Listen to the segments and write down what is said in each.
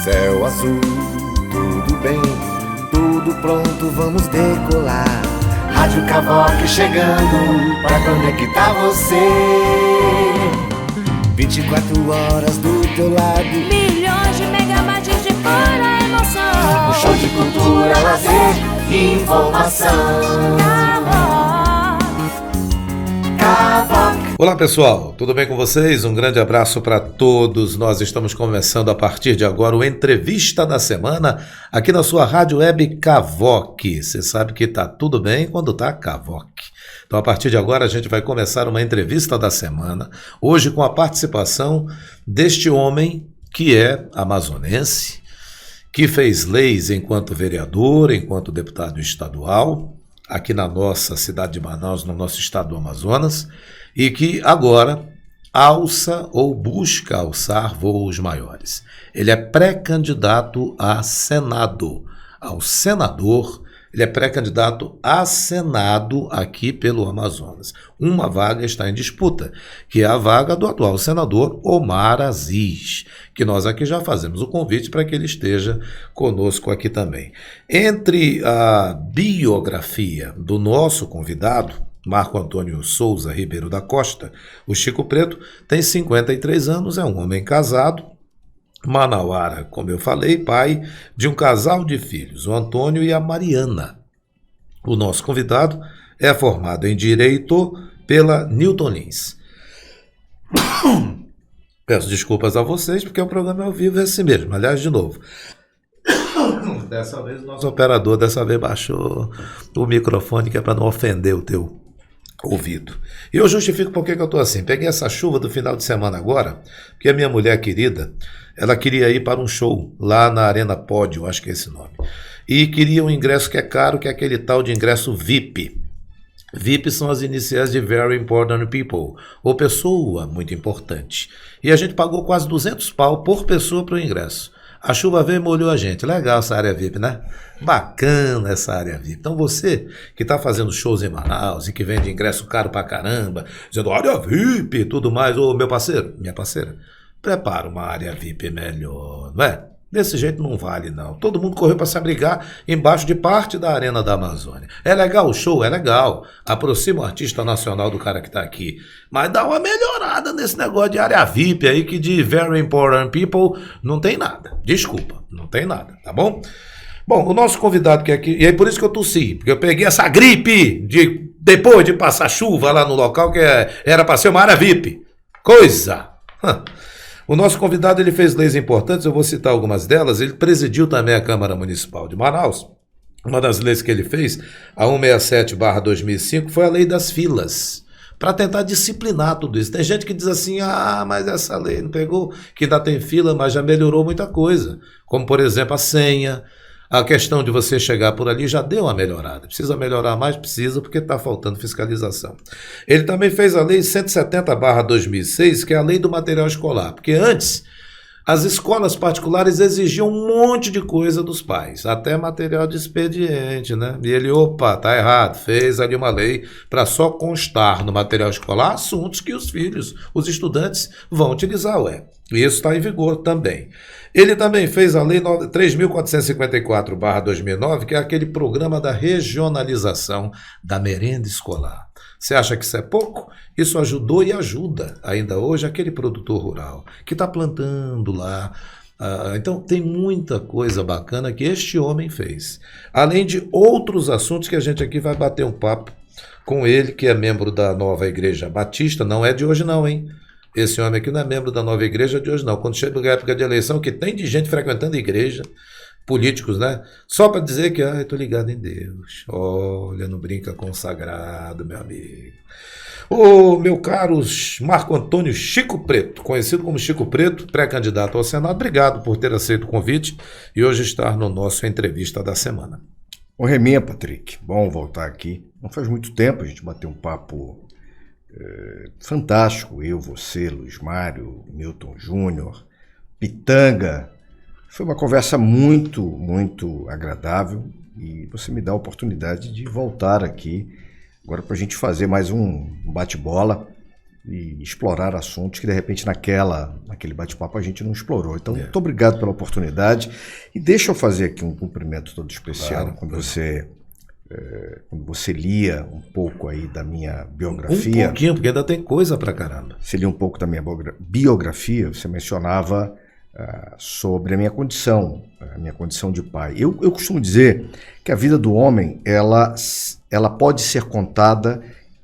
Céu azul, tudo bem, tudo pronto, vamos decolar. Rádio Cavoque chegando pra conectar você. 24 horas do teu lado, milhões de megabytes de pura emoção. um show de cultura, lazer e informação. Cavoque. Olá pessoal, tudo bem com vocês? Um grande abraço para todos. Nós estamos começando a partir de agora o Entrevista da Semana aqui na sua rádio web Cavoque. Você sabe que tá tudo bem quando tá Cavoque. Então a partir de agora a gente vai começar uma Entrevista da Semana, hoje com a participação deste homem que é amazonense, que fez leis enquanto vereador, enquanto deputado estadual, aqui na nossa cidade de Manaus, no nosso estado do Amazonas, e que agora alça ou busca alçar voos maiores. Ele é pré-candidato a Senado, ao senador. Ele é pré-candidato a Senado aqui pelo Amazonas. Uma vaga está em disputa, que é a vaga do atual senador Omar Aziz, que nós aqui já fazemos o convite para que ele esteja conosco aqui também. Entre a biografia do nosso convidado, Marco Antônio Souza Ribeiro da Costa, o Chico Preto tem 53 anos, é um homem casado, manauara, como eu falei, pai de um casal de filhos, o Antônio e a Mariana. O nosso convidado é formado em Direito pela Newton Lins. Peço desculpas a vocês, porque o programa é ao vivo, é assim mesmo. Aliás, de novo, dessa vez o nosso operador baixou o microfone, que é para não ofender o teu ouvido. E eu justifico por que eu estou assim. Peguei essa chuva do final de semana agora, porque a minha mulher querida, ela queria ir para um show lá na Arena Pódio, acho que é esse nome. E queria um ingresso que é caro, que é aquele tal de ingresso VIP. VIP são as iniciais de Very Important People, ou pessoa muito importante. E a gente pagou quase 200 pau por pessoa para o ingresso. A chuva veio e molhou a gente. Legal essa área VIP, né? Bacana essa área VIP. Então você que está fazendo shows em Manaus e que vende ingresso caro pra caramba, dizendo área VIP e tudo mais, ô meu parceiro, minha parceira, prepara uma área VIP melhor, não é? Desse jeito não vale não. Todo mundo correu para se abrigar embaixo de parte da Arena da Amazônia. É legal o show? É legal. Aproxima o artista nacional do cara que está aqui. Mas dá uma melhorada nesse negócio de área VIP aí, que de Very Important People não tem nada. Desculpa, não tem nada, tá bom? Bom, o nosso convidado que é aqui, e é por isso que eu tossi, porque eu peguei essa gripe depois de passar chuva lá no local, que era para ser uma área VIP. Coisa! O nosso convidado, ele fez leis importantes, eu vou citar algumas delas. Ele presidiu também a Câmara Municipal de Manaus. Uma das leis que ele fez, a 167/2005, foi a lei das filas, para tentar disciplinar tudo isso. Tem gente que diz assim, mas essa lei não pegou, que ainda tem fila, mas já melhorou muita coisa. Como, por exemplo, a senha. A questão de você chegar por ali já deu uma melhorada. Precisa melhorar mais? Precisa, porque está faltando fiscalização. Ele também fez a lei 170/2006, que é a lei do material escolar. Porque antes, as escolas particulares exigiam um monte de coisa dos pais, até material de expediente, né? E ele, tá errado, fez ali uma lei para só constar no material escolar assuntos que os filhos, os estudantes, vão utilizar, E isso está em vigor também. Ele também fez a lei 3.454/2009, que é aquele programa da regionalização da merenda escolar. Você acha que isso é pouco? Isso ajudou e ajuda ainda hoje aquele produtor rural que está plantando lá. Então tem muita coisa bacana que este homem fez. Além de outros assuntos que a gente aqui vai bater um papo com ele, que é membro da Nova Igreja Batista. Não é de hoje não, hein? Esse homem aqui não é membro da Nova Igreja de hoje não. Quando chega a época de eleição, que tem de gente frequentando a igreja, políticos, né? Só para dizer que, eu tô ligado em Deus. Olha, não brinca com o sagrado, meu amigo. Ô, meu caro Marco Antônio Chico Preto, conhecido como Chico Preto, pré-candidato ao Senado, obrigado por ter aceito o convite e hoje estar no nosso Entrevista da Semana. Honra é minha, Patrick. Bom voltar aqui. Não faz muito tempo a gente bateu um papo fantástico. Eu, você, Luiz Mário, Milton Júnior, Pitanga. Foi uma conversa muito, muito agradável e você me dá a oportunidade de voltar aqui agora para a gente fazer mais um bate-bola e explorar assuntos que de repente naquele bate-papo a gente não explorou. Então, muito obrigado pela oportunidade e deixa eu fazer aqui um cumprimento todo especial. Claro, quando você lia um pouco aí da minha biografia. Um pouquinho, porque ainda tem coisa pra caramba. Você lia um pouco da minha biografia, você mencionava sobre a minha condição de pai. Eu costumo dizer que a vida do homem, ela pode ser contada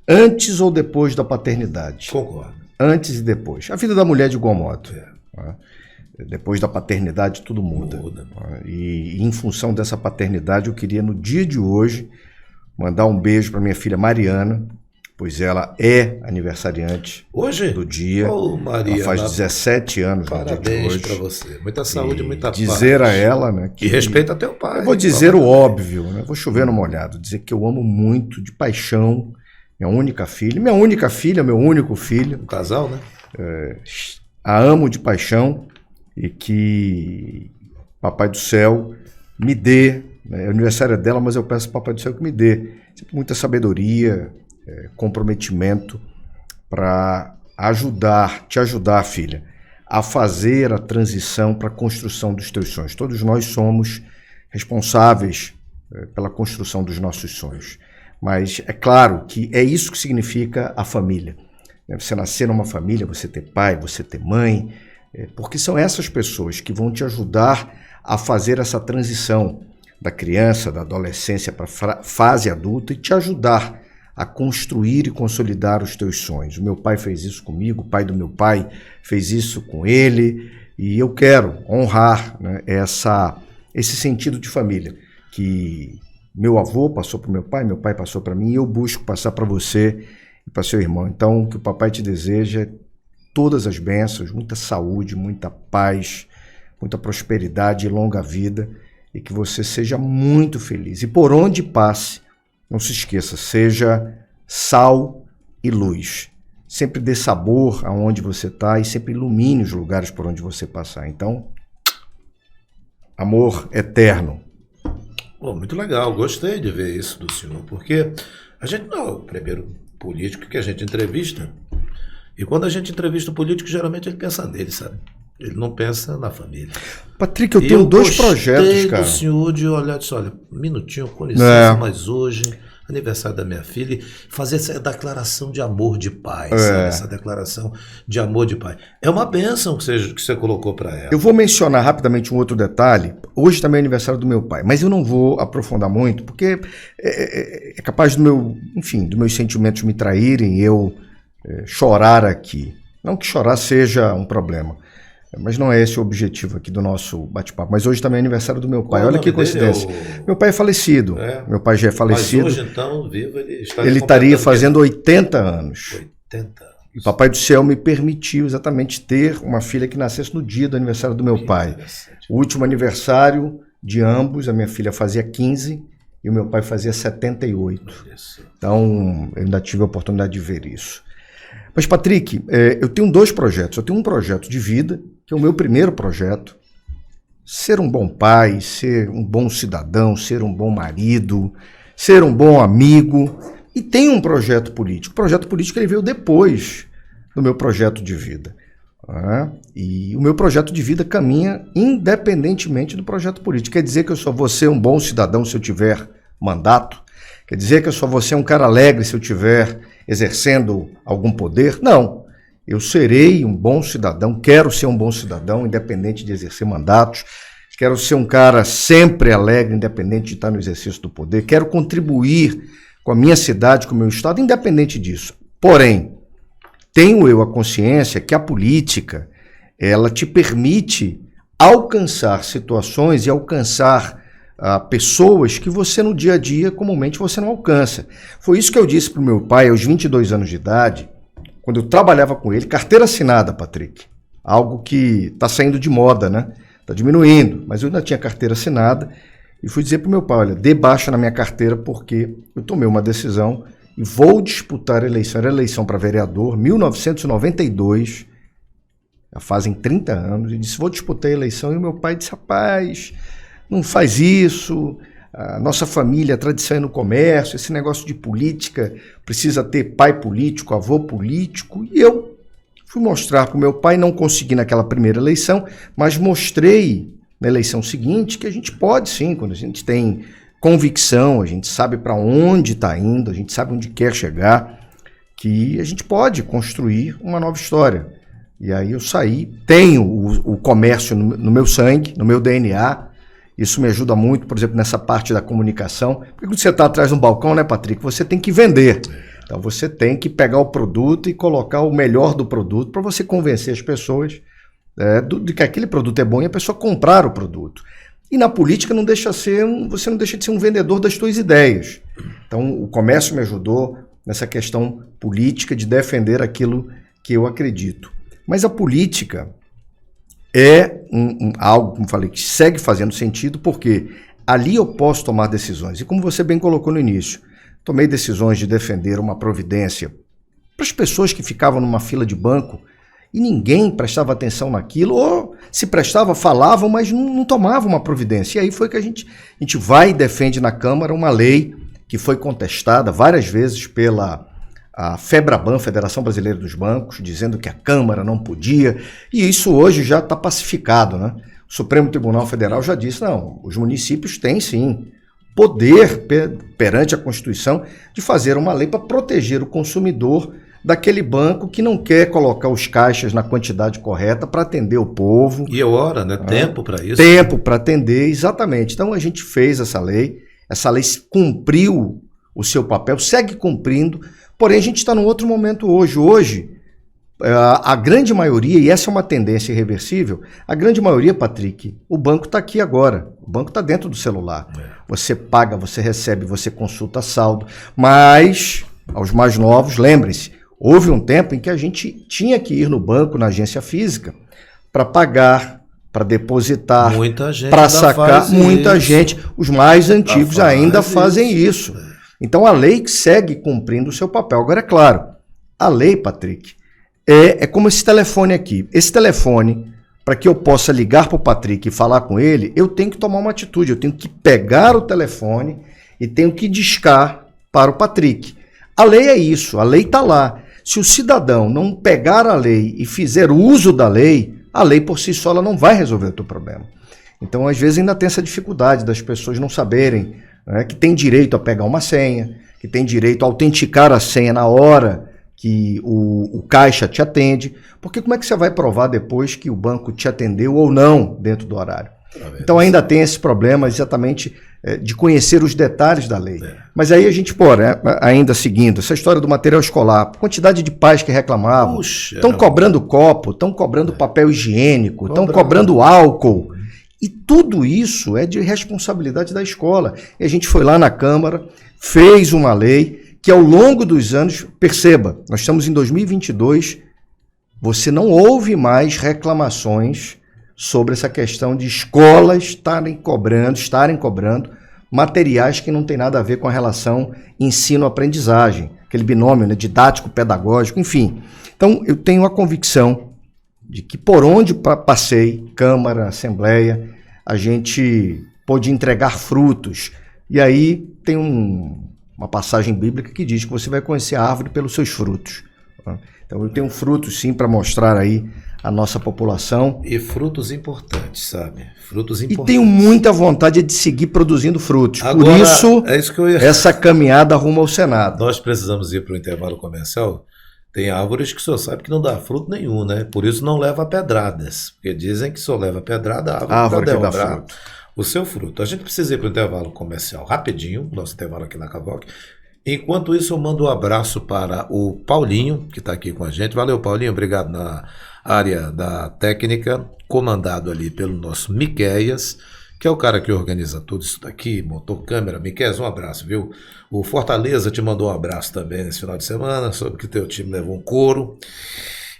antes ou depois da paternidade. Concordo. Antes e depois. A vida da mulher de igual modo. Né? Depois da paternidade tudo muda. E em função dessa paternidade, eu queria no dia de hoje mandar um beijo para minha filha Mariana, pois ela é aniversariante hoje? Do dia. Oh, Maria, ela faz 17 anos no dia de hoje. Parabéns para você. Muita saúde, muita paz. Dizer a ela, né? E respeita teu pai. Eu vou dizer o óbvio, né? Vou chover no molhado. Dizer que eu amo muito, de paixão, minha única filha, meu único filho. Um casal, né? A amo de paixão e que Papai do Céu me dê, né? É o aniversário dela, mas eu peço ao Papai do Céu que me dê muita sabedoria, comprometimento para te ajudar, filha, a fazer a transição para a construção dos teus sonhos. Todos nós somos responsáveis pela construção dos nossos sonhos. Mas é claro que é isso que significa a família. Você nascer numa família, você ter pai, você ter mãe, porque são essas pessoas que vão te ajudar a fazer essa transição da criança, da adolescência para a fase adulta e te ajudar a construir e consolidar os teus sonhos. O meu pai fez isso comigo, o pai do meu pai fez isso com ele, e eu quero honrar, né, esse sentido de família, que meu avô passou para o meu pai passou para mim, e eu busco passar para você e para seu irmão. Então, o que o papai te deseja é todas as bênçãos, muita saúde, muita paz, muita prosperidade e longa vida, e que você seja muito feliz. E por onde passe, não se esqueça, seja sal e luz. Sempre dê sabor aonde você está e sempre ilumine os lugares por onde você passar. Então, amor eterno. Bom, muito legal, gostei de ver isso do senhor, porque a gente não é o primeiro político que a gente entrevista, e quando a gente entrevista o político, geralmente ele pensa nele, sabe? Ele não pensa na família. Patrick, eu tenho dois projetos, cara. Eu gostei do senhor de olhar e disse, olha, um minutinho, com licença, mas hoje, aniversário da minha filha, fazer essa declaração de amor de pai, sabe? Essa declaração de amor de pai. É uma bênção que você colocou para ela. Eu vou mencionar rapidamente um outro detalhe. Hoje também é aniversário do meu pai, mas eu não vou aprofundar muito, porque é capaz dos meus sentimentos me traírem e eu chorar aqui. Não que chorar seja um problema, mas não é esse o objetivo aqui do nosso bate-papo. Mas hoje também é aniversário do meu pai. Olha que coincidência. Meu pai é falecido. Meu pai já é falecido. Mas hoje, então, vivo, ele estaria fazendo 80 anos. 80 anos. E Papai do Céu me permitiu exatamente ter uma filha que nascesse no dia do aniversário do meu pai. O último aniversário de ambos, a minha filha fazia 15 e o meu pai fazia 78. Então, eu ainda tive a oportunidade de ver isso. Mas, Patrick, eu tenho dois projetos. Eu tenho um projeto de vida, que é o meu primeiro projeto. Ser um bom pai, ser um bom cidadão, ser um bom marido, ser um bom amigo. E tem um projeto político. O projeto político ele veio depois do meu projeto de vida. E o meu projeto de vida caminha independentemente do projeto político. Quer dizer que eu só vou ser um bom cidadão se eu tiver mandato? Quer dizer que eu só vou ser um cara alegre se eu tiver exercendo algum poder? Não. Eu serei um bom cidadão, quero ser um bom cidadão, independente de exercer mandatos. Quero ser um cara sempre alegre, independente de estar no exercício do poder. Quero contribuir com a minha cidade, com o meu estado, independente disso. Porém, tenho eu a consciência que a política, ela te permite alcançar situações e alcançar pessoas que você no dia a dia, comumente, você não alcança. Foi isso que eu disse para o meu pai aos 22 anos de idade, quando eu trabalhava com ele, carteira assinada, Patrick. Algo que está saindo de moda, né? Está diminuindo, mas eu ainda tinha carteira assinada e fui dizer para o meu pai, olha, dê baixa na minha carteira porque eu tomei uma decisão e vou disputar a eleição. Era eleição para vereador, 1992, já fazem 30 anos, e disse, vou disputar a eleição. E o meu pai disse, rapaz, não faz isso, a nossa família, a tradição é no comércio, esse negócio de política, precisa ter pai político, avô político, e eu fui mostrar para o meu pai, não consegui naquela primeira eleição, mas mostrei na eleição seguinte que a gente pode sim, quando a gente tem convicção, a gente sabe para onde está indo, a gente sabe onde quer chegar, que a gente pode construir uma nova história. E aí eu saí, tenho o comércio no meu sangue, no meu DNA, isso me ajuda muito, por exemplo, nessa parte da comunicação, porque quando você está atrás de um balcão, né, Patrick, você tem que vender. Então você tem que pegar o produto e colocar o melhor do produto para você convencer as pessoas de que aquele produto é bom e a pessoa comprar o produto. E na política você não deixa de ser um vendedor das suas ideias. Então o comércio me ajudou nessa questão política de defender aquilo que eu acredito. Mas a política é algo, como falei, que segue fazendo sentido, porque ali eu posso tomar decisões. E como você bem colocou no início, tomei decisões de defender uma providência para as pessoas que ficavam numa fila de banco e ninguém prestava atenção naquilo, ou se prestava, falavam, mas não tomava uma providência. E aí foi que a gente vai e defende na Câmara uma lei que foi contestada várias vezes pela FEBRABAN, Federação Brasileira dos Bancos, dizendo que a Câmara não podia, e isso hoje já está pacificado, né? O Supremo Tribunal Federal já disse, não, os municípios têm sim poder perante a Constituição de fazer uma lei para proteger o consumidor daquele banco que não quer colocar os caixas na quantidade correta para atender o povo. E hora, né? Tempo para isso. Tempo para atender, exatamente. Então a gente fez essa lei cumpriu o seu papel, segue cumprindo, porém a gente está num outro momento hoje. Hoje, a grande maioria, e essa é uma tendência irreversível, a grande maioria, Patrick, o banco está aqui agora, o banco está dentro do celular. Você paga, você recebe, você consulta saldo, mas aos mais novos, lembrem-se, houve um tempo em que a gente tinha que ir no banco, na agência física, para pagar, para depositar, para sacar. Muita gente, os mais antigos ainda fazem isso. Então a lei segue cumprindo o seu papel. Agora é claro, a lei, Patrick, é como esse telefone aqui. Esse telefone, para que eu possa ligar para o Patrick e falar com ele, eu tenho que tomar uma atitude, eu tenho que pegar o telefone e tenho que discar para o Patrick. A lei é isso, a lei está lá. Se o cidadão não pegar a lei e fizer uso da lei, a lei por si só ela não vai resolver o teu problema. Então, às vezes, ainda tem essa dificuldade das pessoas não saberem, né, que tem direito a pegar uma senha, que tem direito a autenticar a senha na hora que o caixa te atende, porque como é que você vai provar depois que o banco te atendeu ou não dentro do horário? Então ainda tem esse problema exatamente de conhecer os detalhes da lei. Mas aí a gente, ainda seguindo, essa história do material escolar, quantidade de pais que reclamavam, estão cobrando copo, estão cobrando papel higiênico, estão cobrando álcool. E tudo isso é de responsabilidade da escola. E a gente foi lá na Câmara, fez uma lei que ao longo dos anos, perceba, nós estamos em 2022, você não ouve mais reclamações sobre essa questão de escolas estarem cobrando materiais que não tem nada a ver com a relação ensino-aprendizagem, aquele binômio, né, didático-pedagógico, enfim. Então, eu tenho a convicção de que por onde passei, Câmara, Assembleia, a gente pôde entregar frutos. E aí tem uma passagem bíblica que diz que você vai conhecer a árvore pelos seus frutos. Então eu tenho frutos sim para mostrar aí a nossa população. E frutos importantes, sabe? Frutos importantes. E tenho muita vontade de seguir produzindo frutos. Agora, por isso, é essa caminhada rumo ao Senado. Nós precisamos ir para o intervalo comercial. Tem árvores que o senhor sabe que não dá fruto nenhum, né? Por isso não leva pedradas. Porque dizem que só leva pedrada a árvore para demorar o seu fruto. A gente precisa ir para o intervalo comercial rapidinho, nosso intervalo aqui na Cavoc. Enquanto isso, eu mando um abraço para o Paulinho, que está aqui com a gente. Valeu, Paulinho, obrigado na área da técnica, comandado ali pelo nosso Miqueias, que é o cara que organiza tudo isso daqui, montou câmera. Miqueias, um abraço, viu? O Fortaleza te mandou um abraço também nesse final de semana, soube que teu time levou um couro.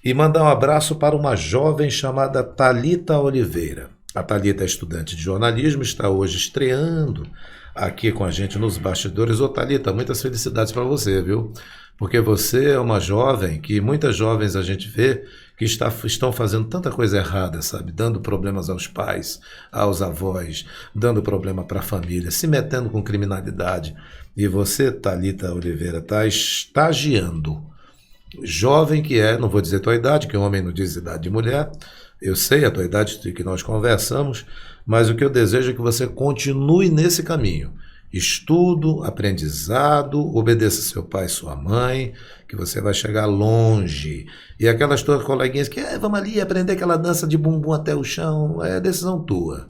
E mandar um abraço para uma jovem chamada Thalita Oliveira. A Thalita é estudante de jornalismo, está hoje estreando aqui com a gente nos bastidores. Ô Thalita, muitas felicidades para você, viu? Porque você é uma jovem que muitas jovens a gente vê que estão fazendo tanta coisa errada, sabe? Dando problemas aos pais, aos avós, dando problema para a família, se metendo com criminalidade. E você, Thalita Oliveira, está estagiando. Jovem que é, não vou dizer tua idade, que homem não diz idade de mulher, eu sei a tua idade de que nós conversamos, mas o que eu desejo é que você continue nesse caminho. Estudo, aprendizado, obedeça seu pai e sua mãe, que você vai chegar longe. E aquelas tuas coleguinhas que vamos ali aprender aquela dança de bumbum até o chão, é decisão tua.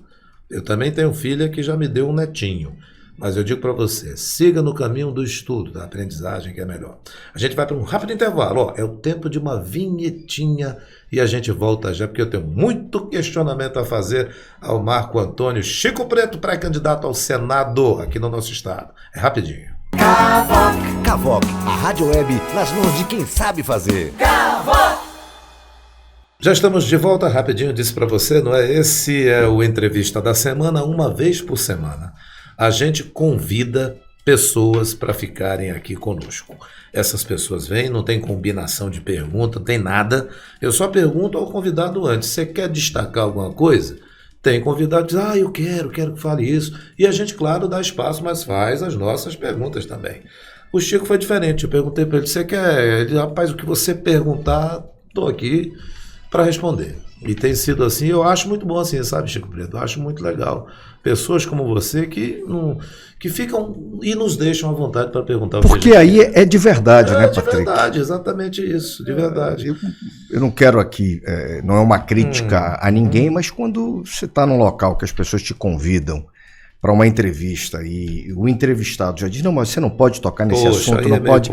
Eu também tenho filha que já me deu um netinho. Mas eu digo para você, siga no caminho do estudo, da aprendizagem, que é melhor. A gente vai para um rápido intervalo. Ó, é o tempo de uma vinhetinha e a gente volta já, porque eu tenho muito questionamento a fazer ao Marco Antônio Chico Preto, pré-candidato ao Senado aqui no nosso estado. É rapidinho. Cavoc, a rádio web nas mãos de quem sabe fazer. Já estamos de volta, rapidinho, disse para você, não é? Esse é o Entrevista da Semana, uma vez por semana. A gente convida pessoas para ficarem aqui conosco. Essas pessoas vêm, não tem combinação de pergunta, não tem nada. Eu só pergunto ao convidado antes, você quer destacar alguma coisa? Tem convidado que diz, eu quero que fale isso. E a gente, claro, dá espaço, mas faz as nossas perguntas também. O Chico foi diferente, eu perguntei para ele, você quer? Ele, rapaz, o que você perguntar, estou aqui para responder. E tem sido assim, eu acho muito bom assim, sabe, Chico Preto? Eu acho muito legal. Pessoas como você que ficam e nos deixam à vontade para perguntar o que Porque aí é de verdade, né, Patrick? É de verdade, exatamente isso, de verdade. Eu não quero aqui, não é uma crítica a ninguém, mas quando você está num local que as pessoas te convidam para uma entrevista e o entrevistado já diz, não, mas você não pode tocar nesse assunto, não pode.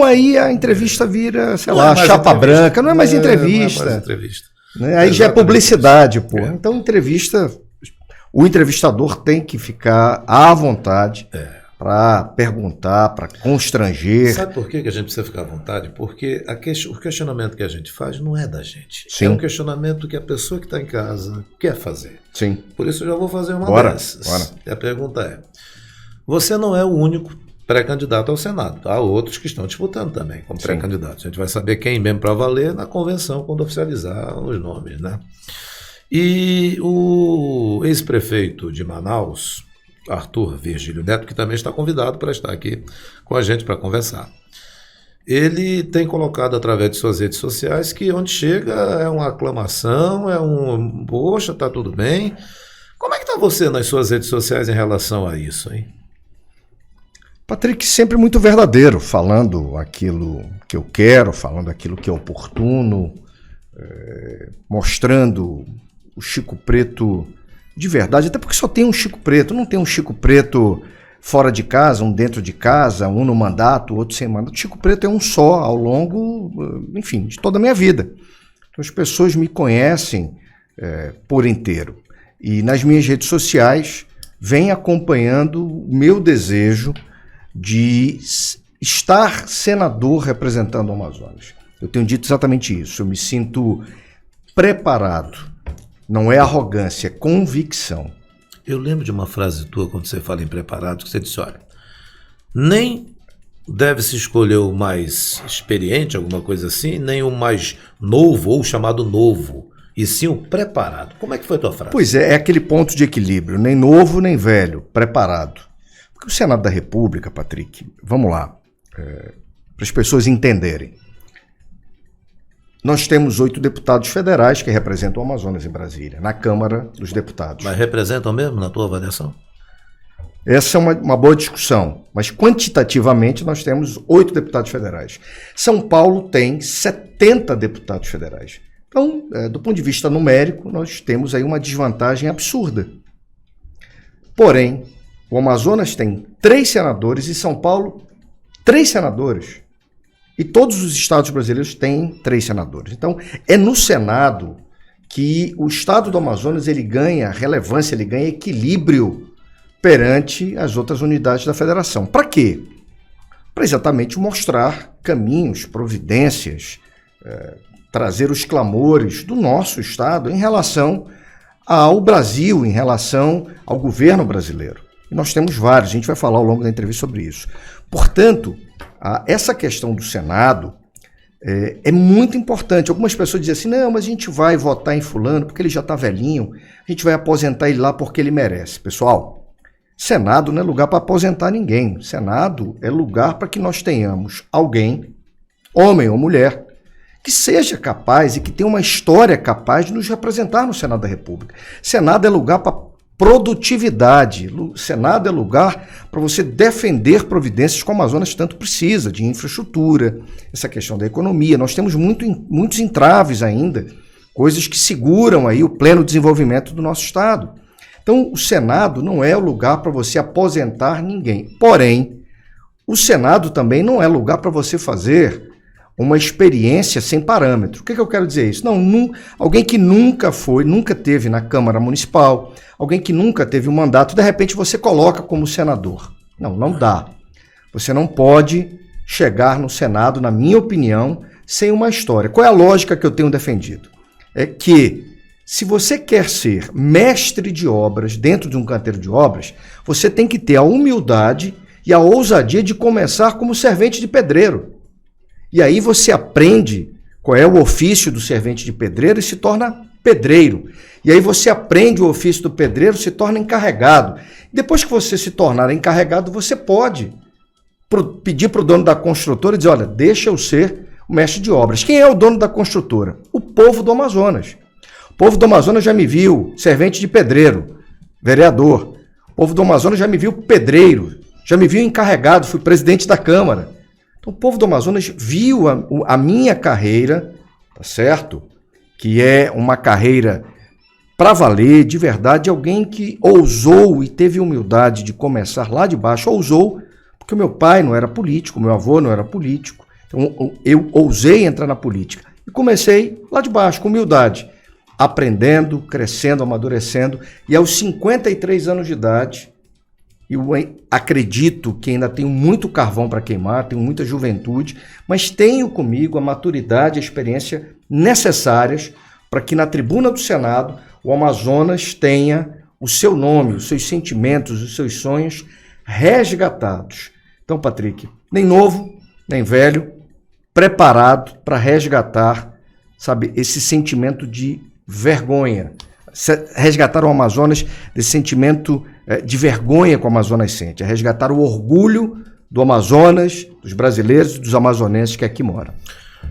Aí a entrevista vira, sei lá, chapa branca, não é mais entrevista. Não é mais entrevista. Né? Aí já é publicidade, pô. Então, o entrevistador tem que ficar à vontade para perguntar, para constranger. Sabe por que a gente precisa ficar à vontade? Porque o questionamento que a gente faz não é da gente. Sim. É um questionamento que a pessoa que está em casa quer fazer. Sim. Por isso eu já vou fazer uma dessas. Bora. E a pergunta é, você não é o único pré-candidato ao Senado. Há outros que estão disputando também como pré-candidatos. A gente vai saber quem mesmo para valer na convenção quando oficializar os nomes, né? E o ex-prefeito de Manaus, Arthur Virgílio Neto, que também está convidado para estar aqui com a gente para conversar. Ele tem colocado através de suas redes sociais que onde chega é uma aclamação, poxa, tá tudo bem. Como é que está você nas suas redes sociais em relação a isso, hein? Patrick, sempre muito verdadeiro, falando aquilo que eu quero, falando aquilo que é oportuno, mostrando o Chico Preto de verdade, até porque só tem um Chico Preto, não tem um Chico Preto fora de casa, um dentro de casa, um no mandato, outro sem mandato. O Chico Preto é um só ao longo, enfim, de toda a minha vida. Então as pessoas me conhecem por inteiro. E nas minhas redes sociais vem acompanhando o meu desejo de estar senador representando o Amazonas. Eu tenho dito exatamente isso, eu me sinto preparado, não é arrogância, é convicção. Eu lembro de uma frase tua quando você fala em preparado, que você disse, olha, nem deve-se escolher o mais experiente, alguma coisa assim, nem o mais novo ou chamado novo, e sim o preparado. Como é que foi a tua frase? Pois é aquele ponto de equilíbrio, nem novo nem velho, preparado. Porque o Senado da República, Patrick, vamos lá, para as pessoas entenderem. Nós temos 8 deputados federais que representam o Amazonas em Brasília, na Câmara dos Deputados. Mas representam mesmo, na tua avaliação? Essa é uma boa discussão, mas quantitativamente nós temos 8 deputados federais. São Paulo tem 70 deputados federais. Então, do ponto de vista numérico, nós temos aí uma desvantagem absurda. Porém, o Amazonas tem 3 senadores e São Paulo 3 senadores. E todos os estados brasileiros têm 3 senadores. Então, é no Senado que o estado do Amazonas ele ganha relevância, ele ganha equilíbrio perante as outras unidades da federação. Para quê? Para exatamente mostrar caminhos, providências, trazer os clamores do nosso estado em relação ao Brasil, em relação ao governo brasileiro. E nós temos vários, a gente vai falar ao longo da entrevista sobre isso. Portanto, essa questão do Senado É muito importante. Algumas pessoas dizem assim, não, mas a gente vai votar em fulano porque ele já está velhinho, a gente vai aposentar ele lá porque ele merece. Pessoal, Senado não é lugar para aposentar ninguém. Senado é lugar para que nós tenhamos alguém, homem ou mulher, que seja capaz e que tenha uma história capaz de nos representar no Senado da República. Senado é lugar para produtividade. Senado é lugar para você defender providências que o Amazonas tanto precisa, de infraestrutura, essa questão da economia. Nós temos muitos entraves ainda, coisas que seguram aí o pleno desenvolvimento do nosso Estado. Então, o Senado não é o lugar para você aposentar ninguém. Porém, o Senado também não é lugar para você fazer uma experiência sem parâmetro. O que eu quero dizer isso? Alguém que nunca teve na Câmara Municipal, alguém que nunca teve um mandato, de repente você coloca como senador. Não dá. Você não pode chegar no Senado, na minha opinião, sem uma história. Qual é a lógica que eu tenho defendido? É que se você quer ser mestre de obras dentro de um canteiro de obras, você tem que ter a humildade e a ousadia de começar como servente de pedreiro. E aí você aprende qual é o ofício do servente de pedreiro e se torna pedreiro. E aí você aprende o ofício do pedreiro e se torna encarregado. Depois que você se tornar encarregado, você pode pedir para o dono da construtora e dizer, olha, deixa eu ser o mestre de obras. Quem é o dono da construtora? O povo do Amazonas. O povo do Amazonas já me viu servente de pedreiro, vereador. O povo do Amazonas já me viu pedreiro, já me viu encarregado, fui presidente da Câmara. Então, o povo do Amazonas viu a minha carreira, tá certo? Que é uma carreira para valer, de verdade, alguém que ousou e teve humildade de começar lá de baixo. Ousou, porque o meu pai não era político, meu avô não era político. Então, eu ousei entrar na política. E comecei lá de baixo, com humildade, aprendendo, crescendo, amadurecendo. E aos 53 anos de idade, eu acredito que ainda tenho muito carvão para queimar, tenho muita juventude, mas tenho comigo a maturidade e a experiência necessárias para que na tribuna do Senado o Amazonas tenha o seu nome, os seus sentimentos, os seus sonhos resgatados. Então, Patrick, nem novo, nem velho, preparado para resgatar, sabe, esse sentimento de vergonha, resgatar o Amazonas desse sentimento de vergonha que o Amazonas sente, é resgatar o orgulho do Amazonas, dos brasileiros e dos amazonenses que aqui moram.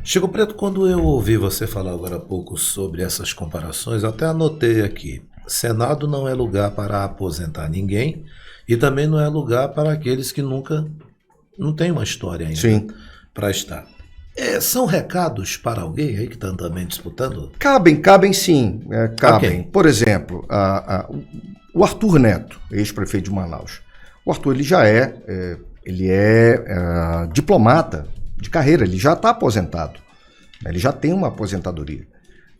Chico Preto, quando eu ouvi você falar agora há pouco sobre essas comparações, até anotei aqui, Senado não é lugar para aposentar ninguém e também não é lugar para aqueles que não têm uma história ainda para estar. São recados para alguém aí que está também disputando? Cabem sim, cabem. Okay. Por exemplo, o Arthur Neto, ex-prefeito de Manaus. O Arthur ele já é diplomata de carreira, ele já está aposentado, ele já tem uma aposentadoria.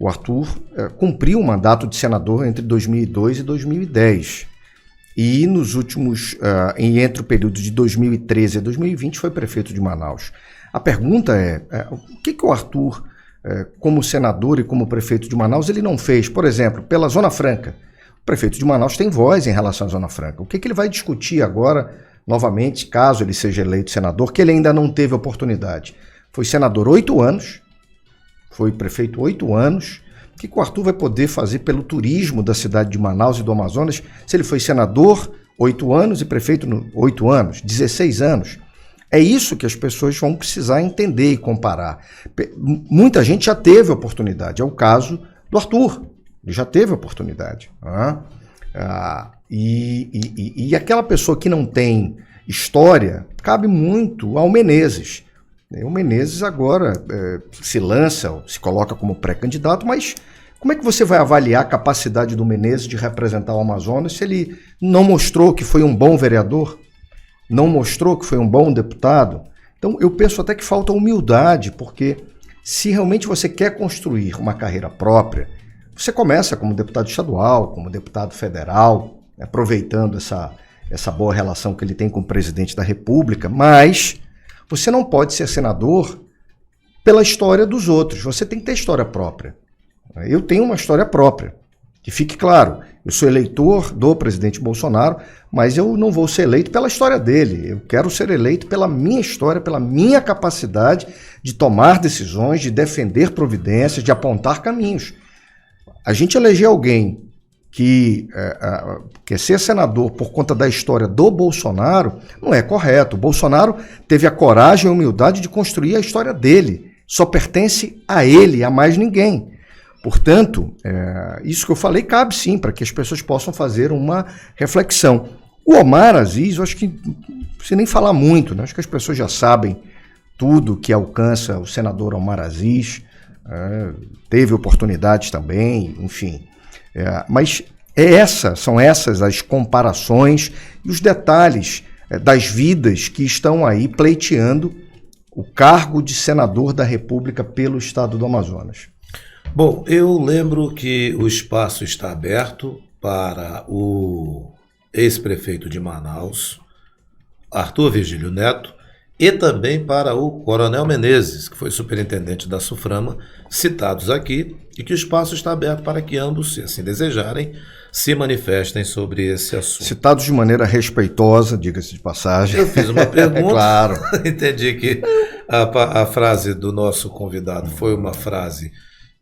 O Arthur cumpriu o mandato de senador entre 2002 e 2010 e nos últimos, entre o período de 2013 a 2020 foi prefeito de Manaus. A pergunta o que o Arthur, como senador e como prefeito de Manaus, ele não fez, por exemplo, pela Zona Franca. O prefeito de Manaus tem voz em relação à Zona Franca. O que ele vai discutir agora, novamente, caso ele seja eleito senador, que ele ainda não teve oportunidade? Foi senador 8 anos, foi prefeito 8 anos. O que o Arthur vai poder fazer pelo turismo da cidade de Manaus e do Amazonas se ele foi senador 8 anos e prefeito 8 anos, 16 anos? É isso que as pessoas vão precisar entender e comparar. Muita gente já teve oportunidade, é o caso do Arthur, ele já teve oportunidade. E aquela pessoa que não tem história, cabe muito ao Menezes. O Menezes agora se lança, se coloca como pré-candidato, mas como é que você vai avaliar a capacidade do Menezes de representar o Amazonas se ele não mostrou que foi um bom vereador? Não mostrou que foi um bom deputado? Então, eu penso até que falta humildade, porque se realmente você quer construir uma carreira própria, você começa como deputado estadual, como deputado federal, aproveitando essa boa relação que ele tem com o presidente da República, mas você não pode ser senador pela história dos outros, você tem que ter história própria. Eu tenho uma história própria. Que fique claro, eu sou eleitor do presidente Bolsonaro, mas eu não vou ser eleito pela história dele. Eu quero ser eleito pela minha história, pela minha capacidade de tomar decisões, de defender providências, de apontar caminhos. A gente eleger alguém que quer ser senador por conta da história do Bolsonaro não é correto. O Bolsonaro teve a coragem e a humildade de construir a história dele. Só pertence a ele, a mais ninguém. Portanto, isso que eu falei cabe sim para que as pessoas possam fazer uma reflexão. O Omar Aziz, eu acho que não precisa nem falar muito, né? Acho que as pessoas já sabem tudo que alcança o senador Omar Aziz, teve oportunidades também, enfim. Mas são essas as comparações e os detalhes das vidas que estão aí pleiteando o cargo de senador da República pelo estado do Amazonas. Bom, eu lembro que o espaço está aberto para o ex-prefeito de Manaus, Arthur Virgílio Neto, e também para o Coronel Menezes, que foi superintendente da SUFRAMA, citados aqui, e que o espaço está aberto para que ambos, se assim desejarem, se manifestem sobre esse assunto. Citados de maneira respeitosa, diga-se de passagem. Eu fiz uma pergunta, claro. Entendi que a frase do nosso convidado foi uma frase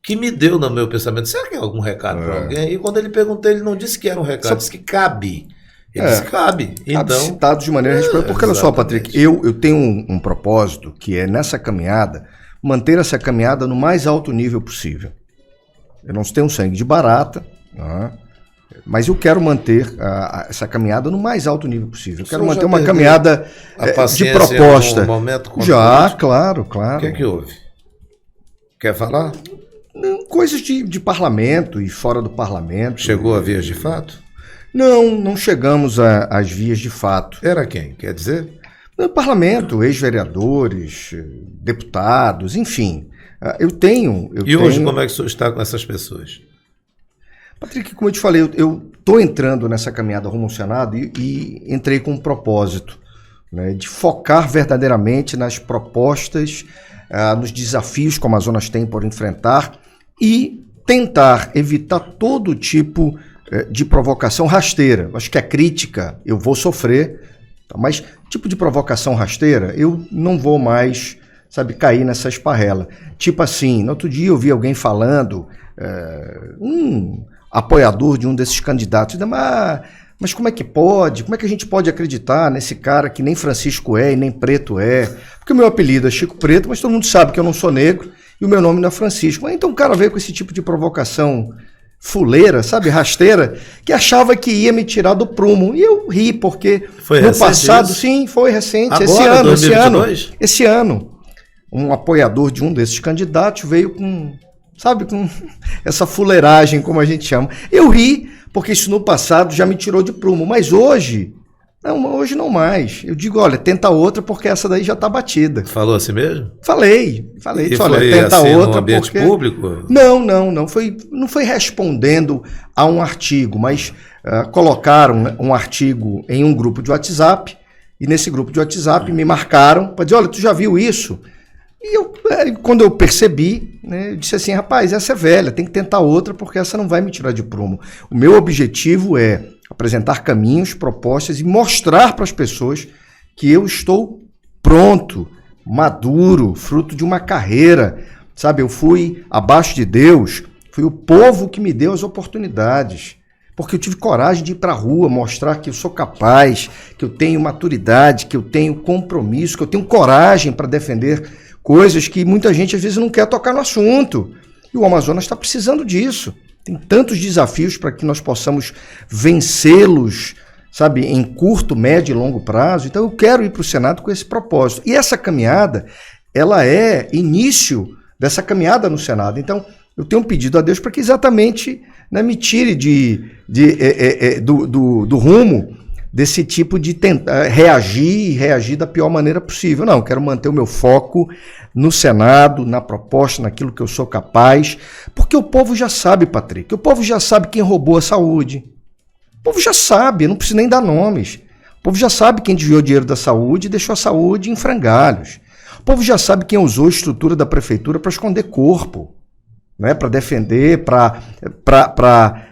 que me deu no meu pensamento, será que é algum recado para alguém? E quando ele perguntou, ele não disse que era um recado, disse que cabe. Ele disse que cabe. Então, citados de maneira respeitosa. Porque olha só, Patrick, eu tenho um propósito que é nessa caminhada, manter essa caminhada no mais alto nível possível. Eu não tenho sangue de barata, mas eu quero manter essa caminhada no mais alto nível possível. Eu quero manter uma caminhada de proposta. Já, claro. O que é que houve? Quer falar? Coisas de parlamento e fora do parlamento. Chegou a vias de fato? Não chegamos às vias de fato. Era quem? Quer dizer? No parlamento, ex-vereadores, deputados, enfim. Eu tenho. Hoje como é que o senhor está com essas pessoas? Patrick, como eu te falei, eu estou entrando nessa caminhada rumo ao Senado e entrei com um propósito, né, de focar verdadeiramente nas propostas, nos desafios que o Amazonas tem por enfrentar e tentar evitar todo tipo de provocação rasteira. Acho que a crítica eu vou sofrer, mas tipo de provocação rasteira eu não vou mais, cair nessa esparrela. Tipo assim, no outro dia eu vi alguém falando, apoiador de um desses candidatos, mas como é que pode? Como é que a gente pode acreditar nesse cara que nem Francisco é e nem Preto é? Porque o meu apelido é Chico Preto, mas todo mundo sabe que eu não sou negro e o meu nome não é Francisco. Então o cara veio com esse tipo de provocação fuleira, rasteira, que achava que ia me tirar do prumo. E eu ri, porque foi no recente passado, isso? Sim, foi recente. Agora, Esse ano, um apoiador de um desses candidatos veio com essa fuleiragem, como a gente chama. Eu ri, porque isso no passado já me tirou de prumo, mas hoje não mais. Eu digo, olha, tenta outra, porque essa daí já está batida. Falou assim mesmo? Falei. E olha, foi tenta assim outra. No ambiente público? Não foi respondendo a um artigo, mas colocaram um artigo em um grupo de WhatsApp, e nesse grupo de WhatsApp me marcaram para dizer, olha, tu já viu isso? E quando eu percebi, né, eu disse assim, rapaz, essa é velha, tem que tentar outra, porque essa não vai me tirar de prumo. O meu objetivo é apresentar caminhos, propostas e mostrar para as pessoas que eu estou pronto, maduro, fruto de uma carreira. Eu fui abaixo de Deus, foi o povo que me deu as oportunidades. Porque eu tive coragem de ir para a rua, mostrar que eu sou capaz, que eu tenho maturidade, que eu tenho compromisso, que eu tenho coragem para defender coisas que muita gente às vezes não quer tocar no assunto. E o Amazonas está precisando disso. Tem tantos desafios para que nós possamos vencê-los, em curto, médio e longo prazo. Então eu quero ir para o Senado com esse propósito. E essa caminhada, ela é início dessa caminhada no Senado. Então eu tenho um pedido a Deus para que exatamente, né, me tire do rumo desse tipo de tentar reagir da pior maneira possível. Não, eu quero manter o meu foco no Senado, na proposta, naquilo que eu sou capaz, porque o povo já sabe, Patrick, o povo já sabe quem roubou a saúde. O povo já sabe, eu não preciso nem dar nomes. O povo já sabe quem desviou dinheiro da saúde e deixou a saúde em frangalhos. O povo já sabe quem usou a estrutura da prefeitura para esconder corpo. né, para defender, para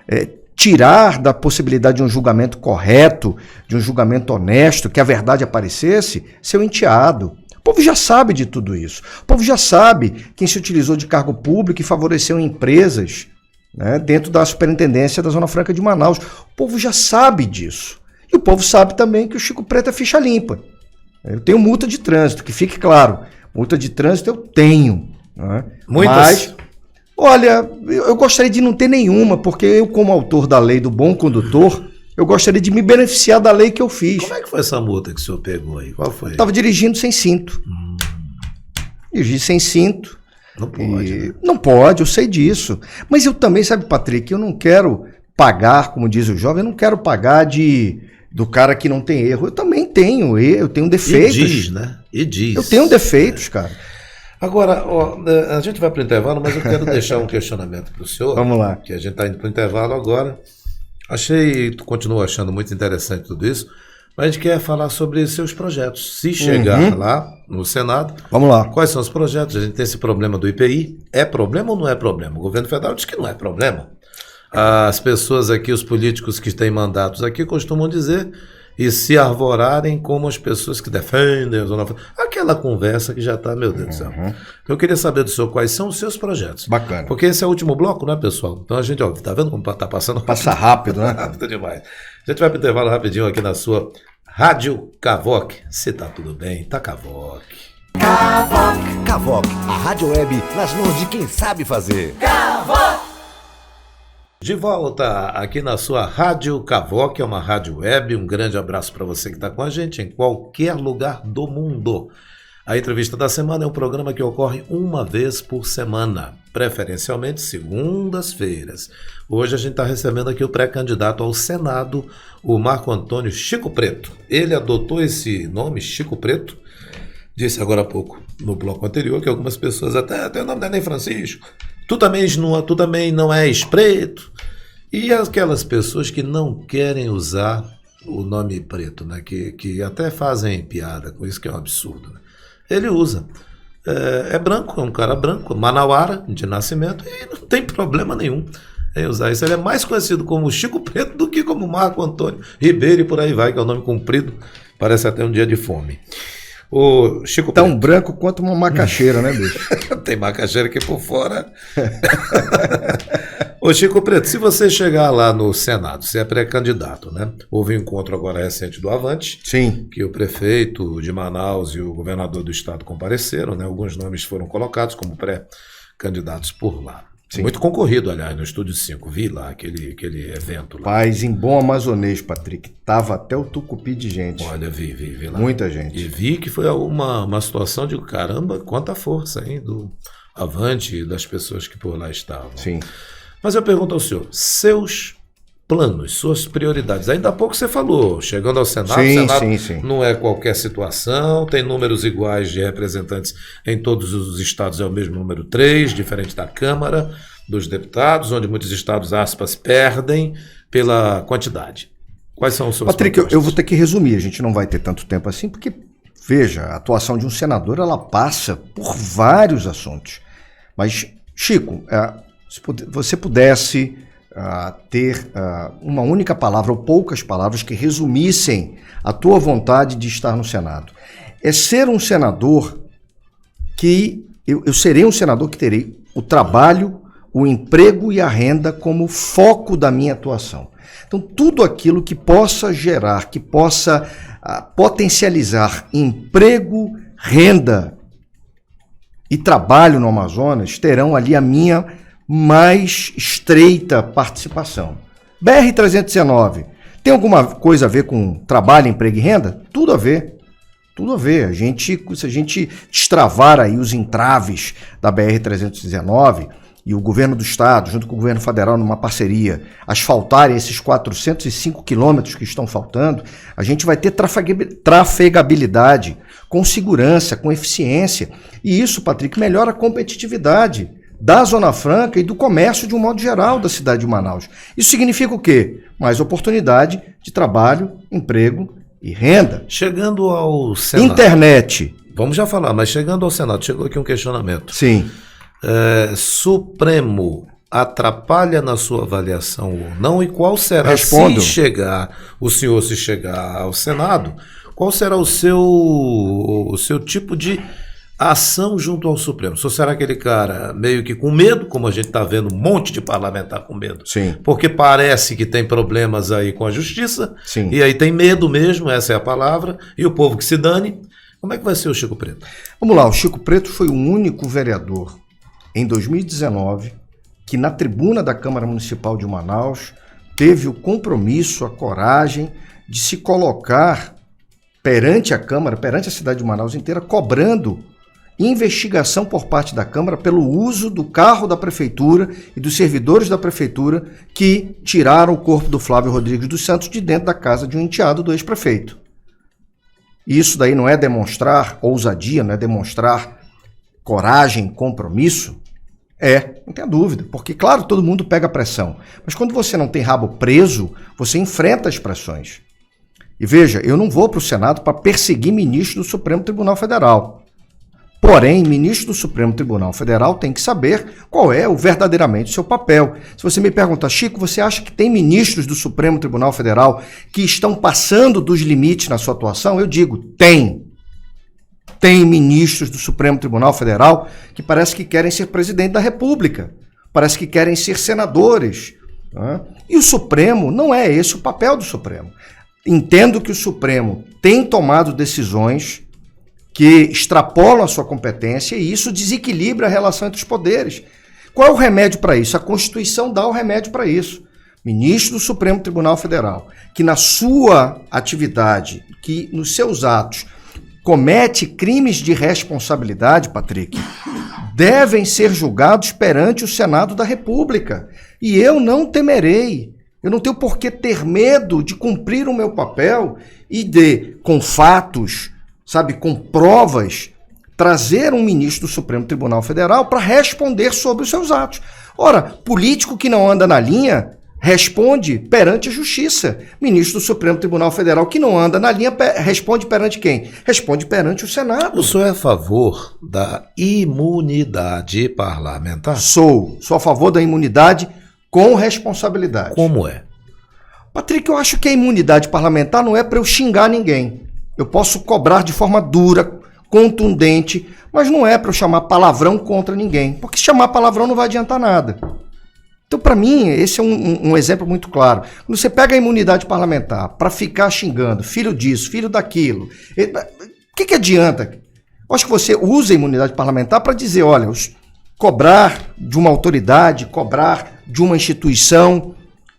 tirar da possibilidade de um julgamento correto, de um julgamento honesto, que a verdade aparecesse, seu enteado. O povo já sabe de tudo isso. O povo já sabe quem se utilizou de cargo público e favoreceu empresas, né, dentro da superintendência da Zona Franca de Manaus. O povo já sabe disso. E o povo sabe também que o Chico Preto é ficha limpa. Eu tenho multa de trânsito, que fique claro. Multa de trânsito eu tenho. Né? Muitas? Mas, olha, eu gostaria de não ter nenhuma, porque eu, como autor da lei do bom condutor, eu gostaria de me beneficiar da lei que eu fiz. Como é que foi essa multa que o senhor pegou aí? Qual foi? Estava dirigindo sem cinto. Dirigi sem cinto. Não pode, né? Não pode, eu sei disso. Mas eu também, sabe, Patrick, eu não quero pagar, como diz o jovem, eu não quero pagar do cara que não tem erro. Eu também tenho, eu tenho defeitos. E diz, né? E diz. Eu tenho defeitos, cara. Agora, ó, a gente vai para o intervalo, mas eu quero deixar um questionamento para o senhor. Vamos lá. Que a gente está indo para o intervalo agora. Continuo achando muito interessante tudo isso, mas a gente quer falar sobre seus projetos. Se chegar lá no Senado, Vamos lá. quais são os projetos? A gente tem esse problema do IPI. É problema ou não é problema? O governo federal diz que não é problema. As pessoas aqui, os políticos que têm mandatos aqui, costumam dizer e se arvorarem como as pessoas que defendem a Zona Franca. Aquela conversa que já está, meu Deus do céu. Eu queria saber do senhor quais são os seus projetos. Bacana. Porque esse é o último bloco, né, pessoal? Então a gente, ó, tá vendo como tá passando? Passa rápido, né? Rápido demais. A gente vai pro intervalo rapidinho aqui na sua Rádio Cavoc. Se tá tudo bem, tá Cavoc. Cavoc, a rádio web nas mãos de quem sabe fazer. De volta aqui na sua Rádio Cavoc, é uma rádio web. Um grande abraço para você que está com a gente em qualquer lugar do mundo. A entrevista da semana é um programa que ocorre uma vez por semana, preferencialmente segundas-feiras. Hoje a gente está recebendo aqui o pré-candidato ao Senado, o Marco Antônio Chico Preto. Ele adotou esse nome, Chico Preto, disse agora há pouco, no bloco anterior, que algumas pessoas até o nome não é nem Francisco. Tu também não és preto. E aquelas pessoas que não querem usar o nome preto, né? Que até fazem piada com isso, que é um absurdo. Né? Ele usa. É branco, é um cara branco, manauara de nascimento, e não tem problema nenhum em usar isso. Ele é mais conhecido como Chico Preto do que como Marco Antônio Ribeiro e por aí vai, que é o nome comprido, parece até um dia de fome. O Chico Tão Preto. branco quanto uma macaxeira, né, bicho? Tem macaxeira aqui por fora. Ô Chico Preto, se você chegar lá no Senado, você é pré-candidato, né? Houve um encontro agora recente do Avante, Sim. que o prefeito de Manaus e o governador do estado compareceram, né? Alguns nomes foram colocados como pré-candidatos por lá. Sim. Muito concorrido, aliás, no Estúdio 5. Vi lá aquele evento lá. Paz, em bom amazonês, Patrick. Tava até o tucupi de gente. Olha, vi lá. Muita gente. E vi que foi uma situação de caramba, quanta força, hein? Do Avante e das pessoas que por lá estavam. Sim. Mas eu pergunto ao senhor, seus planos, suas prioridades. Ainda há pouco você falou, chegando ao Senado, Sim, o Senado sim. não é qualquer situação, tem números iguais de representantes em todos os estados, é o mesmo número 3, diferente da Câmara dos Deputados, onde muitos estados, aspas, perdem pela quantidade. Quais são os seus Patrick, eu vou ter que resumir, a gente não vai ter tanto tempo assim, porque, veja, a atuação de um senador, ela passa por vários assuntos. Mas, Chico, se você pudesse ter uma única palavra ou poucas palavras que resumissem a tua vontade de estar no Senado. É ser um senador que... Eu serei um senador que terei o trabalho, o emprego e a renda como foco da minha atuação. Então, tudo aquilo que possa gerar, que possa potencializar emprego, renda e trabalho no Amazonas, terão ali a minha mais estreita participação. BR-319, tem alguma coisa a ver com trabalho, emprego e renda? Tudo a ver. Tudo a ver. Se a gente destravar aí os entraves da BR-319 e o governo do estado, junto com o governo federal, numa parceria, asfaltarem esses 405 quilômetros que estão faltando, a gente vai ter trafegabilidade com segurança, com eficiência. E isso, Patrick, melhora a competitividade da Zona Franca e do comércio de um modo geral da cidade de Manaus. Isso significa o quê? Mais oportunidade de trabalho, emprego e renda. Chegando ao Senado... Internet. Vamos já falar, mas chegando ao Senado, chegou aqui um questionamento. Sim. Supremo atrapalha na sua avaliação ou não? E qual será, Respondo. o senhor se chegar ao Senado, qual será o seu tipo de ação junto ao Supremo? O senhor será aquele cara meio que com medo, como a gente está vendo um monte de parlamentar com medo? Sim. Porque parece que tem problemas aí com a justiça, Sim. e aí tem medo mesmo, essa é a palavra, e o povo que se dane. Como é que vai ser o Chico Preto? Vamos lá, o Chico Preto foi o único vereador em 2019 que na tribuna da Câmara Municipal de Manaus teve o compromisso, a coragem de se colocar perante a Câmara, perante a cidade de Manaus inteira, cobrando investigação por parte da Câmara pelo uso do carro da Prefeitura e dos servidores da Prefeitura que tiraram o corpo do Flávio Rodrigues dos Santos de dentro da casa de um enteado do ex-prefeito. Isso daí não é demonstrar ousadia, não é demonstrar coragem, compromisso? Não tenha dúvida, porque claro, todo mundo pega pressão, mas quando você não tem rabo preso, você enfrenta as pressões. E veja, eu não vou para o Senado para perseguir ministro do Supremo Tribunal Federal. Porém, ministro do Supremo Tribunal Federal tem que saber qual é verdadeiramente o seu papel. Se você me pergunta, Chico, você acha que tem ministros do Supremo Tribunal Federal que estão passando dos limites na sua atuação? Eu digo, tem. Tem ministros do Supremo Tribunal Federal que parece que querem ser presidente da República, parece que querem ser senadores. Né? E o Supremo, não é esse o papel do Supremo. Entendo que o Supremo tem tomado decisões que extrapolam a sua competência e isso desequilibra a relação entre os poderes. Qual é o remédio para isso? A Constituição dá o remédio para isso. Ministro do Supremo Tribunal Federal, que na sua atividade, que nos seus atos, comete crimes de responsabilidade, Patrick, devem ser julgados perante o Senado da República. E eu não temerei, eu não tenho por que ter medo de cumprir o meu papel e de, com fatos, sabe, com provas, trazer um ministro do Supremo Tribunal Federal para responder sobre os seus atos. Ora, político que não anda na linha responde perante a Justiça. Ministro do Supremo Tribunal Federal que não anda na linha responde perante quem? Responde perante o Senado. O senhor é a favor da imunidade parlamentar? Sou a favor da imunidade com responsabilidade. Como é? Patrick, eu acho que a imunidade parlamentar não é para eu xingar ninguém. Eu posso cobrar de forma dura, contundente, mas não é para eu chamar palavrão contra ninguém, porque chamar palavrão não vai adiantar nada. Então, para mim, esse é um exemplo muito claro. Quando você pega a imunidade parlamentar para ficar xingando, filho disso, filho daquilo, o que adianta? Eu acho que você usa a imunidade parlamentar para dizer, olha, cobrar de uma autoridade, cobrar de uma instituição,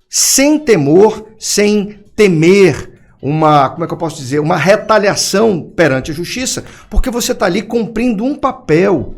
sem temor, sem temer uma retaliação perante a Justiça, porque você está ali cumprindo um papel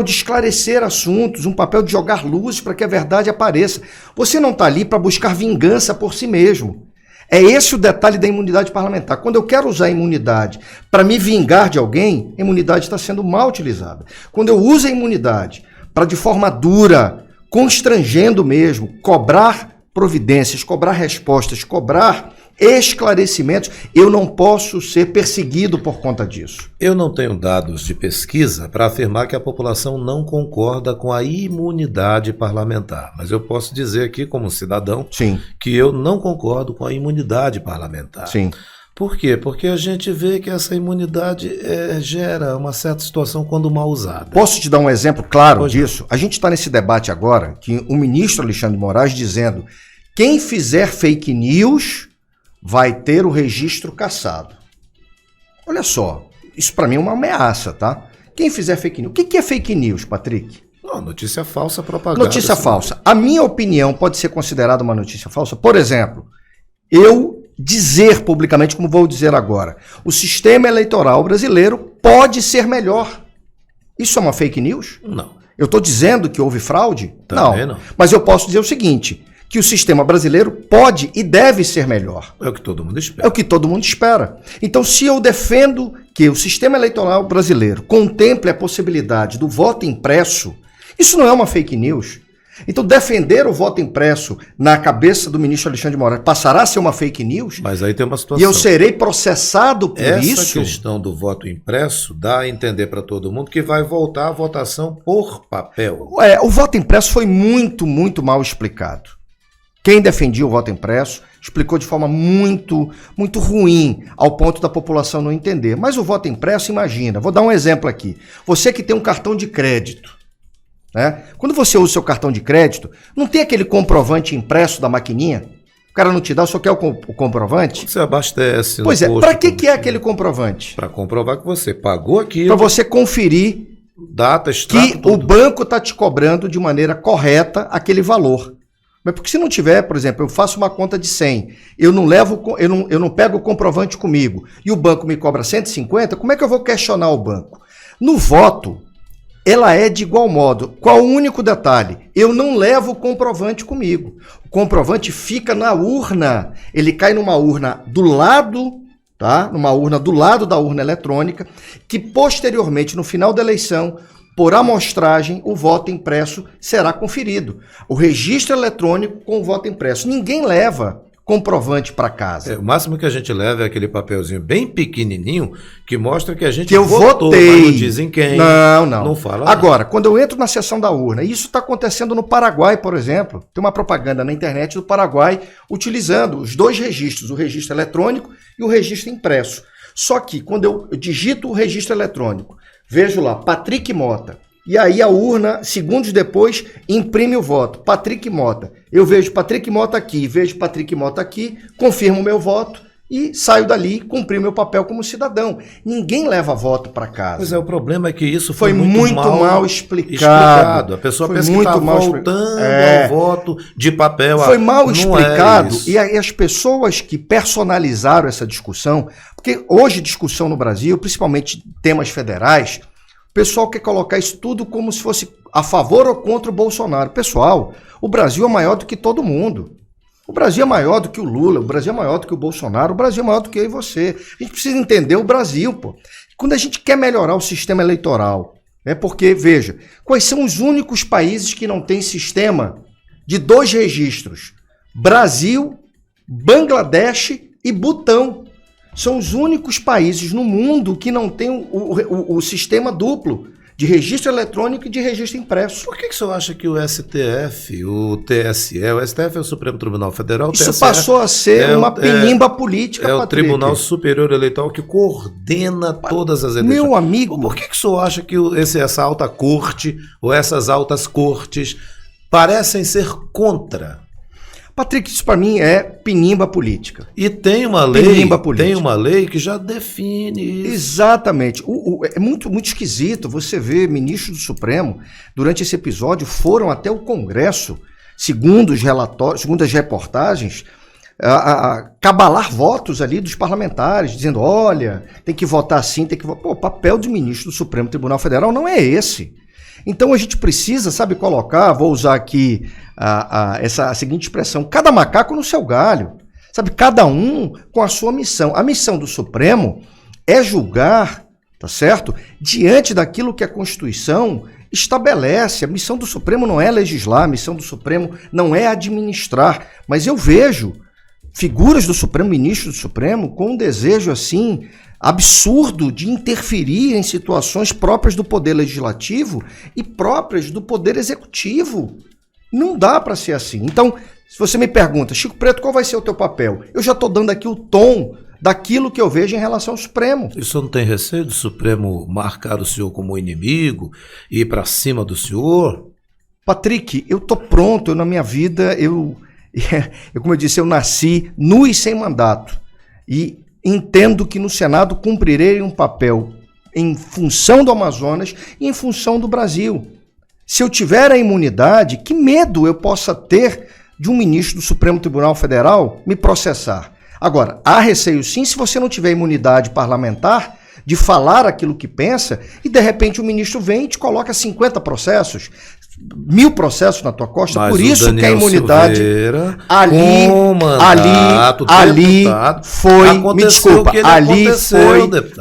de esclarecer assuntos, um papel de jogar luz para que a verdade apareça. Você não está ali para buscar vingança por si mesmo. É esse o detalhe da imunidade parlamentar. Quando eu quero usar a imunidade para me vingar de alguém, a imunidade está sendo mal utilizada. Quando eu uso a imunidade para, de forma dura, constrangendo mesmo, cobrar providências, cobrar respostas, cobrar esclarecimentos, eu não posso ser perseguido por conta disso. Eu não tenho dados de pesquisa para afirmar que a população não concorda com a imunidade parlamentar, mas eu posso dizer aqui como cidadão Sim. que eu não concordo com a imunidade parlamentar. Sim. Por quê? Porque a gente vê que essa imunidade gera uma certa situação quando mal usada. Posso te dar um exemplo claro disso? A gente está nesse debate agora, que o ministro Alexandre de Moraes dizendo quem fizer fake news vai ter o registro cassado. Olha só, isso para mim é uma ameaça, tá? Quem fizer fake news. O que é fake news, Patrick? Não, notícia falsa, propaganda. Notícia falsa. A minha opinião pode ser considerada uma notícia falsa. Por exemplo, eu dizer publicamente, como vou dizer agora, o sistema eleitoral brasileiro pode ser melhor. Isso é uma fake news? Não. Eu estou dizendo que houve fraude? Também não. Mas eu posso dizer o seguinte, que o sistema brasileiro pode e deve ser melhor. É o que todo mundo espera. É o que todo mundo espera. Então, se eu defendo que o sistema eleitoral brasileiro contemple a possibilidade do voto impresso, isso não é uma fake news. Então, defender o voto impresso na cabeça do ministro Alexandre de Moraes passará a ser uma fake news? Mas aí tem uma situação. E eu serei processado por isso? Essa questão do voto impresso dá a entender para todo mundo que vai voltar a votação por papel. O voto impresso foi muito, muito mal explicado. Quem defendia o voto impresso explicou de forma muito, muito ruim, ao ponto da população não entender. Mas o voto impresso, imagina, vou dar um exemplo aqui. Você que tem um cartão de crédito, né? Quando você usa o seu cartão de crédito, não tem aquele comprovante impresso da maquininha? O cara não te dá, só quer o comprovante? Você abastece. Pois é, para que é aquele comprovante? Para comprovar que você pagou aquilo. Para você conferir data, extrato, que o banco está te cobrando de maneira correta aquele valor. Mas porque se não tiver, por exemplo, eu faço uma conta de 100, eu não pego o comprovante comigo e o banco me cobra 150, como é que eu vou questionar o banco? No voto, ela é de igual modo. Qual o único detalhe? Eu não levo o comprovante comigo. O comprovante fica na urna. Ele cai numa urna do lado, tá? Numa urna do lado da urna eletrônica, que posteriormente, no final da eleição, por amostragem, o voto impresso será conferido. O registro eletrônico com o voto impresso. Ninguém leva comprovante para casa. O máximo que a gente leva é aquele papelzinho bem pequenininho que mostra que a gente eu votou, votei. mas não dizem quem. Não fala Agora, quando eu entro na seção da urna, isso está acontecendo no Paraguai, por exemplo. Tem uma propaganda na internet do Paraguai utilizando os dois registros, o registro eletrônico e o registro impresso. Só que quando eu digito o registro eletrônico, vejo lá, Patrick Mota, e aí a urna, segundos depois, imprime o voto, Patrick Mota. Eu vejo Patrick Mota aqui, vejo Patrick Mota aqui, confirmo o meu voto e saio dali, cumpri meu papel como cidadão. Ninguém leva voto para casa. Pois é, o problema é que isso foi muito mal explicado. A pessoa pensa que está voltando ao voto de papel. Foi mal explicado e as pessoas que personalizaram essa discussão, porque hoje discussão no Brasil, principalmente temas federais, o pessoal quer colocar isso tudo como se fosse a favor ou contra o Bolsonaro. Pessoal, o Brasil é maior do que todo mundo. O Brasil é maior do que o Lula, o Brasil é maior do que o Bolsonaro, o Brasil é maior do que eu e você. A gente precisa entender o Brasil, pô. Quando a gente quer melhorar o sistema eleitoral, porque, veja, quais são os únicos países que não têm sistema de 2 registros? Brasil, Bangladesh e Butão. São os únicos países no mundo que não tem o sistema duplo de registro eletrônico e de registro impresso. Por que o senhor acha que o STF, o TSE, o STF é o Supremo Tribunal Federal, o Isso TSE passou a ser uma penimba política, É o Patrick. Tribunal Superior Eleitoral que coordena todas as eleições. Meu amigo... Por que o senhor acha que essa alta corte ou essas altas cortes parecem ser contra? Patrick, isso para mim é penimba política. E tem uma lei que já define isso. Exatamente. É muito, muito esquisito você ver ministros do Supremo, durante esse episódio, foram até o Congresso, segundo os relatórios, segundo as reportagens, a cabalar votos ali dos parlamentares, dizendo, olha, tem que votar assim, tem que votar... Pô, o papel de ministro do Supremo Tribunal Federal não é esse. Então a gente precisa, sabe, colocar, vou usar aqui a seguinte expressão, cada macaco no seu galho, sabe, cada um com a sua missão. A missão do Supremo é julgar, tá certo, diante daquilo que a Constituição estabelece. A missão do Supremo não é legislar, a missão do Supremo não é administrar, mas eu vejo figuras do Supremo, ministros do Supremo, com um desejo assim absurdo de interferir em situações próprias do Poder Legislativo e próprias do Poder Executivo. Não dá para ser assim. Então, se você me pergunta, Chico Preto, qual vai ser o teu papel? Eu já estou dando aqui o tom daquilo que eu vejo em relação ao Supremo. E o senhor não tem receio do Supremo marcar o senhor como inimigo e ir para cima do senhor? Patrick, eu estou pronto, na minha vida, como eu disse, eu nasci nu e sem mandato. E entendo que no Senado cumprirei um papel em função do Amazonas e em função do Brasil. Se eu tiver a imunidade, que medo eu possa ter de um ministro do Supremo Tribunal Federal me processar? Agora, há receio sim se você não tiver imunidade parlamentar de falar aquilo que pensa e de repente o ministro vem e te coloca 50 processos, 1000 processos na tua costa. Mas por isso que a imunidade Silveira, ali foi, me desculpa,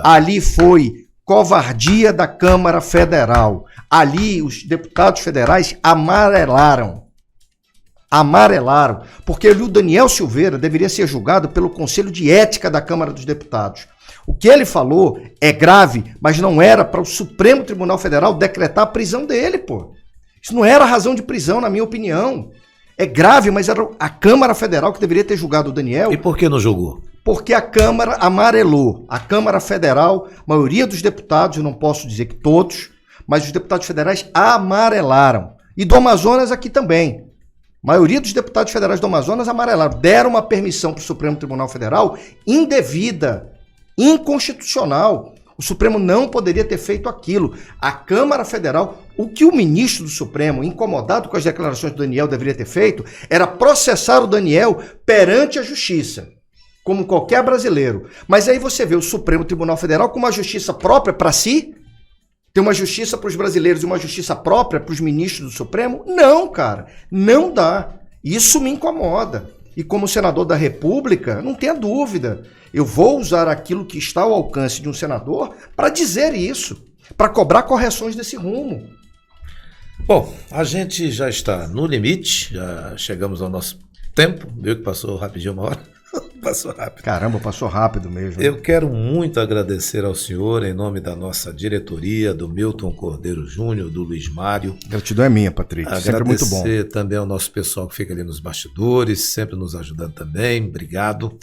ali foi covardia da Câmara Federal. Ali os deputados federais amarelaram. amarelaram, porque o Daniel Silveira deveria ser julgado pelo Conselho de Ética da Câmara dos Deputados. O que ele falou é grave, mas não era para o Supremo Tribunal Federal decretar a prisão dele, pô. Isso não era razão de prisão, na minha opinião. É grave, mas era a Câmara Federal que deveria ter julgado o Daniel. E por que não julgou? Porque a Câmara amarelou. A Câmara Federal, a maioria dos deputados, eu não posso dizer que todos, mas os deputados federais amarelaram. E do Amazonas aqui também. A maioria dos deputados federais do Amazonas amarelaram. Deram uma permissão para o Supremo Tribunal Federal indevida, inconstitucional. O Supremo não poderia ter feito aquilo. A Câmara Federal, o que o ministro do Supremo, incomodado com as declarações do Daniel, deveria ter feito, era processar o Daniel perante a Justiça, como qualquer brasileiro. Mas aí você vê o Supremo Tribunal Federal com uma justiça própria para si? Tem uma justiça para os brasileiros e uma justiça própria para os ministros do Supremo? Não, cara, não dá. Isso me incomoda. E como senador da República, não tenha dúvida, eu vou usar aquilo que está ao alcance de um senador para dizer isso, para cobrar correções desse rumo. Bom, a gente já está no limite, já chegamos ao nosso tempo, viu que passou rapidinho uma hora? Passou rápido. Caramba, passou rápido mesmo. Eu quero muito agradecer ao senhor, em nome da nossa diretoria, do Milton Cordeiro Júnior, do Luiz Mário. Gratidão é minha, Patrick. Sempre muito bom. Agradecer também ao nosso pessoal que fica ali nos bastidores, sempre nos ajudando também. Obrigado.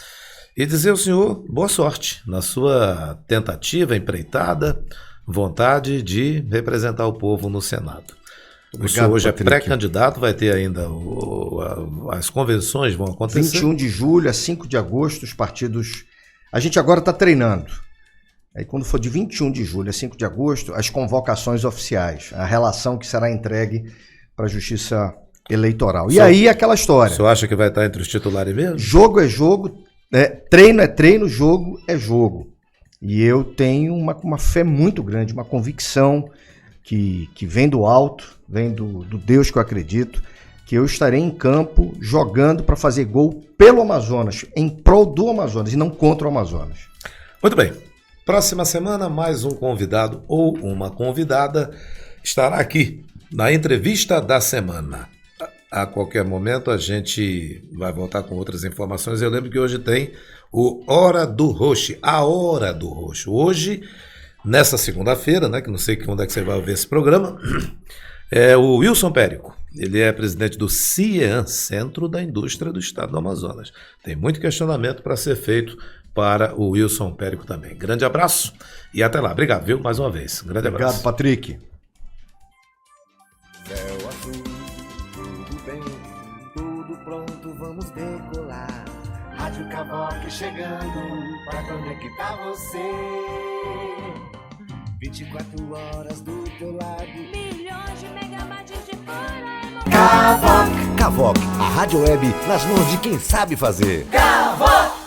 E dizer ao senhor boa sorte na sua tentativa, empreitada, vontade de representar o povo no Senado. Obrigado, o senhor hoje Patrick. É pré-candidato, vai ter ainda as convenções vão acontecer. 21 de julho a 5 de agosto, os partidos... A gente agora está treinando. Aí quando for de 21 de julho a 5 de agosto, as convocações oficiais, a relação que será entregue para a Justiça Eleitoral. E aí aquela história. O senhor acha que vai estar entre os titulares mesmo? Jogo é jogo, treino é treino, jogo é jogo. E eu tenho uma fé muito grande, uma convicção que vem do alto, vem do Deus que eu acredito, que eu estarei em campo jogando para fazer gol pelo Amazonas, em prol do Amazonas e não contra o Amazonas. Muito bem. Próxima semana, mais um convidado ou uma convidada estará aqui na entrevista da semana. A qualquer momento a gente vai voltar com outras informações. Eu lembro que hoje tem o Hora do Roxo, a Hora do Roxo. Hoje, nessa segunda-feira, né, que não sei quando é que você vai ver esse programa, é o Wilson Périco. Ele é presidente do CIEAN, Centro da Indústria do Estado do Amazonas. Tem muito questionamento para ser feito para o Wilson Périco também. Grande abraço e até lá. Obrigado, viu? Mais uma vez. Grande abraço. Obrigado, Patrick. Céu azul, tudo bem, tudo pronto, vamos decolar. Rádio Cavoque chegando para conectar você. 24 horas do teu lado. Milhões de megabytes de pura emoção. Cavoque, a rádio web nas mãos de quem sabe fazer. Cavoque!